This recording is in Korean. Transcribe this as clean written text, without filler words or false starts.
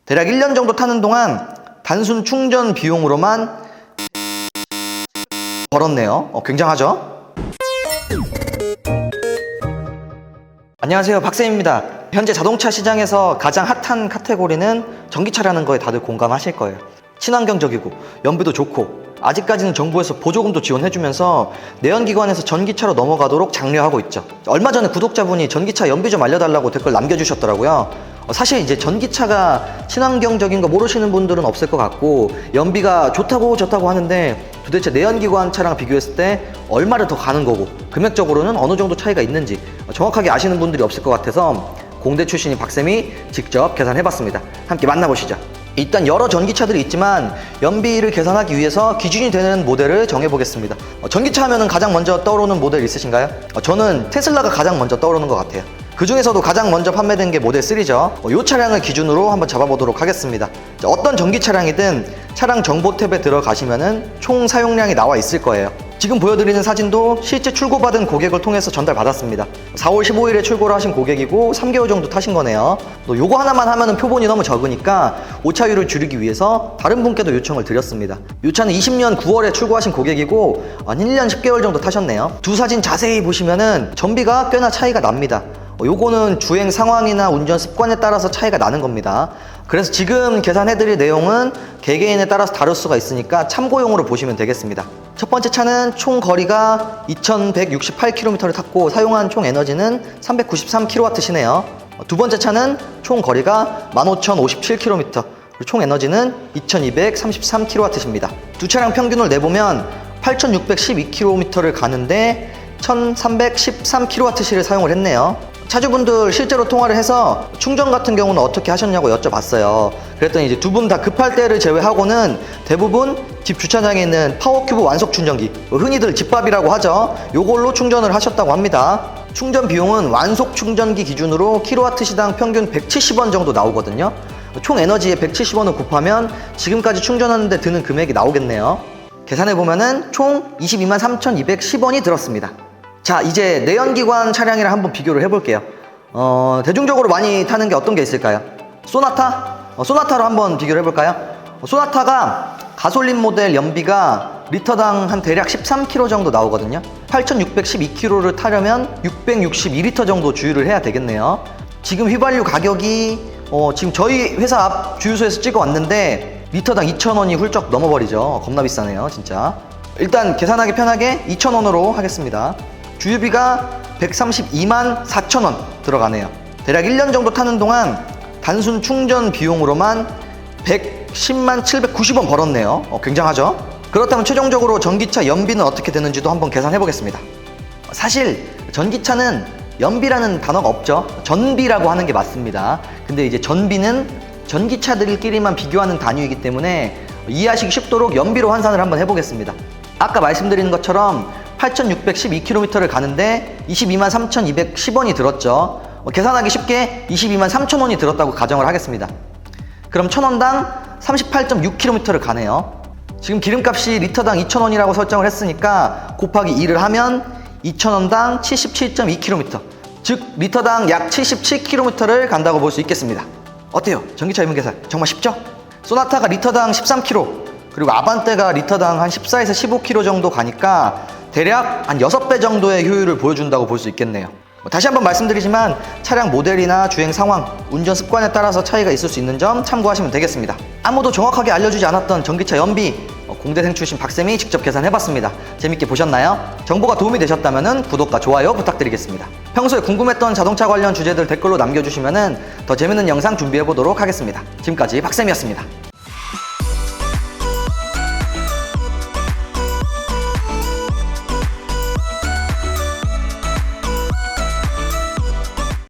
대략 1년 정도 타는 동안 단순 충전 비용으로만 벌었네요. 굉장하죠? 안녕하세요, 박쌤입니다. 현재 자동차 시장에서 가장 핫한 카테고리는 전기차라는 거에 다들 공감하실 거예요. 친환경적이고 연비도 좋고 아직까지는 정부에서 보조금도 지원해주면서 내연기관에서 전기차로 넘어가도록 장려하고 있죠. 얼마 전에 구독자분이 전기차 연비 좀 알려달라고 댓글 남겨주셨더라고요. 사실 이제 전기차가 친환경적인 거 모르시는 분들은 없을 것 같고 연비가 좋다고 하는데 도대체 내연기관 차랑 비교했을 때 얼마를 더 가는 거고 금액적으로는 어느 정도 차이가 있는지 정확하게 아시는 분들이 없을 것 같아서 공대 출신인 박쌤이 직접 계산해봤습니다. 함께 만나보시죠. 일단 여러 전기차들이 있지만 연비를 계산하기 위해서 기준이 되는 모델을 정해보겠습니다. 전기차 하면은 가장 먼저 떠오르는 모델 있으신가요? 저는 테슬라가 가장 먼저 떠오르는 것 같아요. 그 중에서도 가장 먼저 판매된 게 모델 3죠. 이 차량을 기준으로 한번 잡아보도록 하겠습니다. 어떤 전기 차량이든 차량 정보 탭에 들어가시면은 총 사용량이 나와 있을 거예요. 지금 보여드리는 사진도 실제 출고받은 고객을 통해서 전달받았습니다. 4월 15일에 출고를 하신 고객이고 3개월 정도 타신 거네요. 요거 하나만 하면은 표본이 너무 적으니까 오차율을 줄이기 위해서 다른 분께도 요청을 드렸습니다. 이 차는 20년 9월에 출고하신 고객이고 한 1년 10개월 정도 타셨네요. 두 사진 자세히 보시면은 전비가 꽤나 차이가 납니다. 요거는 주행 상황이나 운전 습관에 따라서 차이가 나는 겁니다. 그래서 지금 계산해드릴 내용은 개개인에 따라서 다를 수가 있으니까 참고용으로 보시면 되겠습니다. 첫 번째 차는 총 거리가 2168km를 탔고 사용한 총 에너지는 393kW시네요. 두 번째 차는 총 거리가 15,057km, 그리고 총 에너지는 2233kW입니다. 두 차량 평균을 내보면 8612km를 가는데 1313kWh를 사용을 했네요. 차주분들 실제로 통화를 해서 충전 같은 경우는 어떻게 하셨냐고 여쭤봤어요. 그랬더니 이제 두 분 다 급할 때를 제외하고는 대부분 집 주차장에 있는 파워큐브 완속 충전기, 흔히들 집밥이라고 하죠. 요걸로 충전을 하셨다고 합니다. 충전 비용은 완속 충전기 기준으로 킬로와트 시당 평균 170원 정도 나오거든요. 총 에너지에 170원을 곱하면 지금까지 충전하는데 드는 금액이 나오겠네요. 계산해보면은 총 223,210원이 들었습니다. 자, 이제 내연기관 차량이랑 한번 비교를 해볼게요. 대중적으로 많이 타는 게 어떤 게 있을까요? 소나타? 소나타로 한번 비교를 해볼까요? 소나타가 가솔린 모델 연비가 리터당 한 대략 13km 정도 나오거든요. 8,612km를 타려면 662리터 정도 주유를 해야 되겠네요. 지금 휘발유 가격이 지금 저희 회사 앞 주유소에서 찍어 왔는데 리터당 2,000원이 훌쩍 넘어버리죠. 겁나 비싸네요, 진짜. 일단 계산하기 편하게 2,000원으로 하겠습니다. 주유비가 132만 4천원 들어가네요. 대략 1년 정도 타는 동안 단순 충전 비용으로만 110만 790원 벌었네요. 굉장하죠? 그렇다면 최종적으로 전기차 연비는 어떻게 되는지도 한번 계산해 보겠습니다. 사실 전기차는 연비라는 단어가 없죠. 전비라고 하는 게 맞습니다. 근데 이제 전비는 전기차들끼리만 비교하는 단위이기 때문에 이해하시기 쉽도록 연비로 환산을 한번 해보겠습니다. 아까 말씀드린 것처럼 8,612km를 가는데 22만 3,210원이 들었죠. 계산하기 쉽게 22만 3천원이 들었다고 가정을 하겠습니다. 그럼 1,000원당 38.6km를 가네요. 지금 기름값이 리터당 2,000원이라고 설정을 했으니까 곱하기 2를 하면 2,000원당 77.2km, 즉 리터당 약 77km를 간다고 볼 수 있겠습니다. 어때요? 전기차 연비 계산 정말 쉽죠? 소나타가 리터당 13km, 그리고 아반떼가 리터당 한 14에서 15km 정도 가니까 대략 한 6배 정도의 효율을 보여준다고 볼 수 있겠네요. 다시 한번 말씀드리지만 차량 모델이나 주행 상황, 운전 습관에 따라서 차이가 있을 수 있는 점 참고하시면 되겠습니다. 아무도 정확하게 알려주지 않았던 전기차 연비, 공대생 출신 박쌤이 직접 계산해봤습니다. 재밌게 보셨나요? 정보가 도움이 되셨다면 구독과 좋아요 부탁드리겠습니다. 평소에 궁금했던 자동차 관련 주제들 댓글로 남겨주시면 더 재밌는 영상 준비해보도록 하겠습니다. 지금까지 박쌤이었습니다.